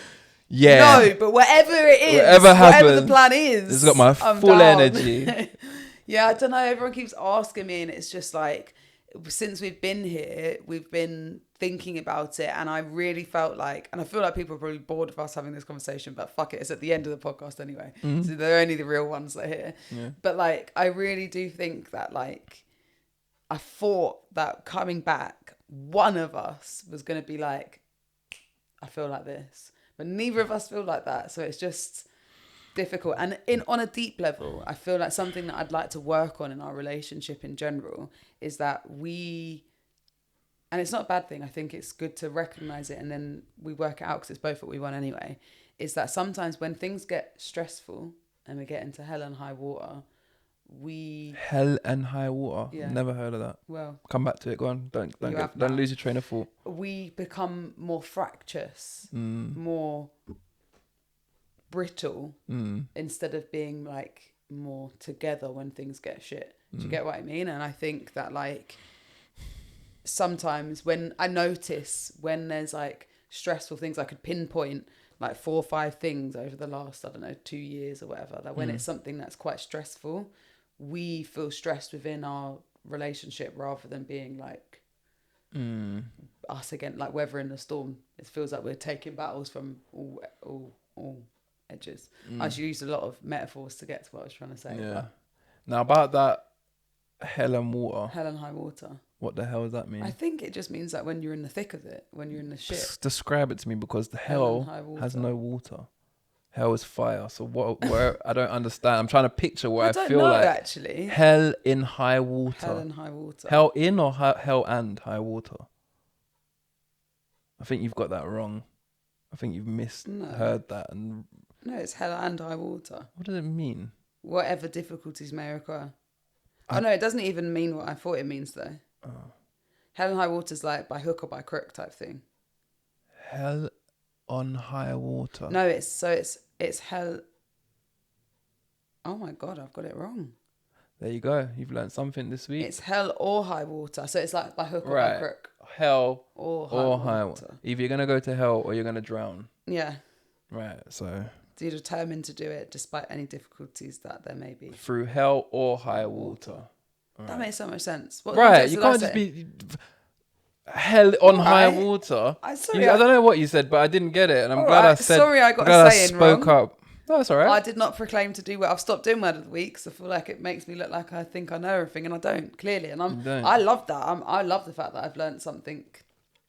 Yeah.
no, but whatever it is,
Whatever happens,
the plan is,
it's got my
I'm
full
down.
energy.
Yeah, I don't know. Everyone keeps asking me, and it's just like, since we've been here, we've been thinking about it, and I really felt like, and I feel like people are probably bored of us having this conversation, but fuck it, it's at the end of the podcast anyway. So they're only the real ones that are here.
Yeah.
But like, I really do think that like, I thought that coming back, one of us was going to be like, I feel like this, but neither of us feel like that. So it's just difficult. And on a deep level, I feel like something that I'd like to work on in our relationship in general is that and it's not a bad thing, I think it's good to recognize it and then we work it out because it's both what we want anyway, is that sometimes when things get stressful and we get into hell and high water,
Hell and high water.
Yeah.
Never heard of that.
Well,
Come back to it. Go on. Don't
now.
lose your train of thought.
we become more fractious, more brittle, instead of being like more together when things get shit. Do you get what I mean? And I think that like sometimes when I notice when there's like stressful things, I could pinpoint like 4 or 5 things over the last, I don't know, 2 years or whatever, that when it's something that's quite stressful, we feel stressed within our relationship rather than being like us again, like weathering the storm. It feels like we're taking battles from all edges. I actually used a lot of metaphors to get to what I was trying to say.
Yeah. Now about that hell and water.
Hell and high water.
What the hell does that mean?
I think it just means that when you're in the thick of it, when you're in the shit.
Describe it to me, because the
Hell and
hell
high water.
has no water. Hell is fire. So where I don't understand. I'm trying to picture where I
don't
feel
know,
like
actually.
hell in high water.
Hell and high water.
Hell in or hell and high water? I think you've got that wrong. I think you've misheard that. And
No, it's hell and high water.
what does it mean?
Whatever difficulties may occur. Oh no, it doesn't even mean what I thought it means though.
Oh.
Hell and high water is like by hook or by crook type thing.
Hell on high water.
No, it's hell. Oh my God, I've got it wrong.
There you go. You've learned something this week.
It's hell or high water. So it's like by hook or by
Right.
crook.
Hell
Or
high water. Either you're going to go to hell or you're going to drown.
Yeah.
Right. So
So you're determined to do it despite any difficulties that there may be.
through hell or high water.
That makes so much sense. What
Right.
context
You
did I
can't just
say?
be hell on high
Alright.
water.
Sorry,
I don't know what you said, but I didn't get it. And I'm glad I
Alright,
said.
sorry I got
glad
a
I
saying
spoke
wrong.
up. That's all right.
I did not proclaim to do well. I've stopped doing word of the week because I feel like it makes me look like I think I know everything, and I don't, clearly. And I love that. I love the fact that I've learned something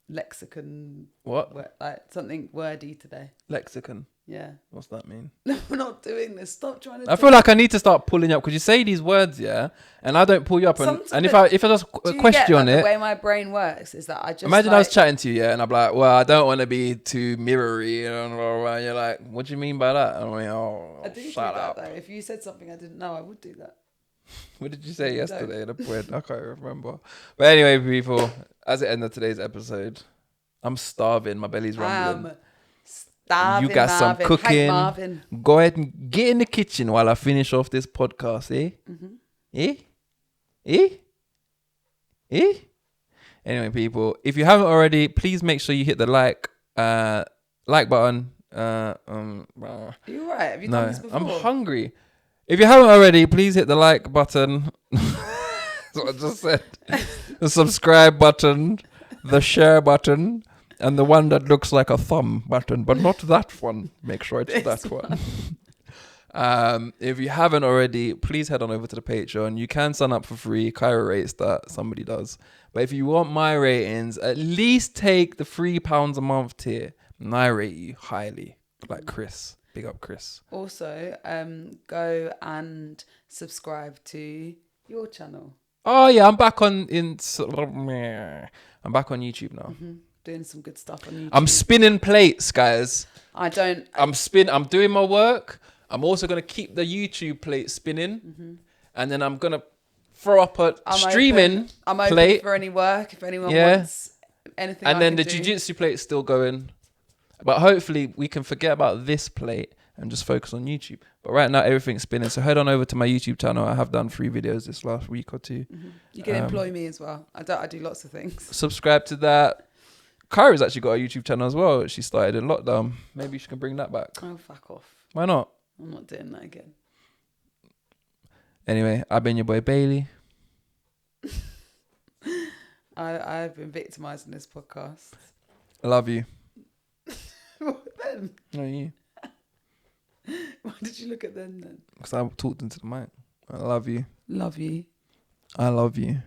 lexicon.
What?
Like something wordy today.
Lexicon.
Yeah.
What's that mean?
No, we're not doing this. Stop trying to.
I feel like I need to start pulling up because you say these words, yeah, and I don't pull you up. And if I just question on it,
the way my brain works is that I just
imagine I was chatting to you, yeah, and I'm like, well, I don't want to be too mirrory, and you're like, what do you mean by that? And I'm like,
I do that though. If you said something I didn't know, I would do that.
What did you say yesterday? The point I can't remember. But anyway, people, as it ends of today's episode, I'm starving. My belly's rumbling.
Starving,
you got
Marvin.
some cooking.
Marvin.
Go ahead and get in the kitchen while I finish off this podcast, eh? Anyway, people, if you haven't already, please make sure you hit the like button.
Are you alright? Have you done this before?
I'm hungry. If you haven't already, please hit the like button. That's what I just said. The subscribe button, the share button, and the one that looks like a thumb button, but not that one. Make sure it's that one. If you haven't already, please head on over to the Patreon. You can sign up for free. Kaira rates that, somebody does. But if you want my ratings, at least take the £3 a month tier. And I rate you highly, like Chris. Big up, Chris.
Also, go and subscribe to your channel.
Oh yeah, I'm back on YouTube now.
Mm-hmm. Doing some good stuff on YouTube.
I'm spinning plates, guys.
I'm
doing my work. I'm also gonna keep the YouTube plate spinning, and then I'm gonna throw up a streaming plate.
I'm open for any work if anyone wants anything.
And then the jiu-jitsu plate's still going. But hopefully we can forget about this plate and just focus on YouTube. But right now everything's spinning. So head on over to my YouTube channel. I have done 3 videos this last week or 2.
You can employ me as well. I do lots of things.
Subscribe to that. Kaira's actually got a YouTube channel as well. She started in lockdown. Maybe she can bring that back.
Oh, fuck off.
Why not?
I'm not doing that again.
Anyway, I've been your boy Bailey.
I've been victimised in this podcast.
I love you.
What then?
No, you.
Why did you look at them then?
Because I talked into the mic. I love you.
Love you.
I love you.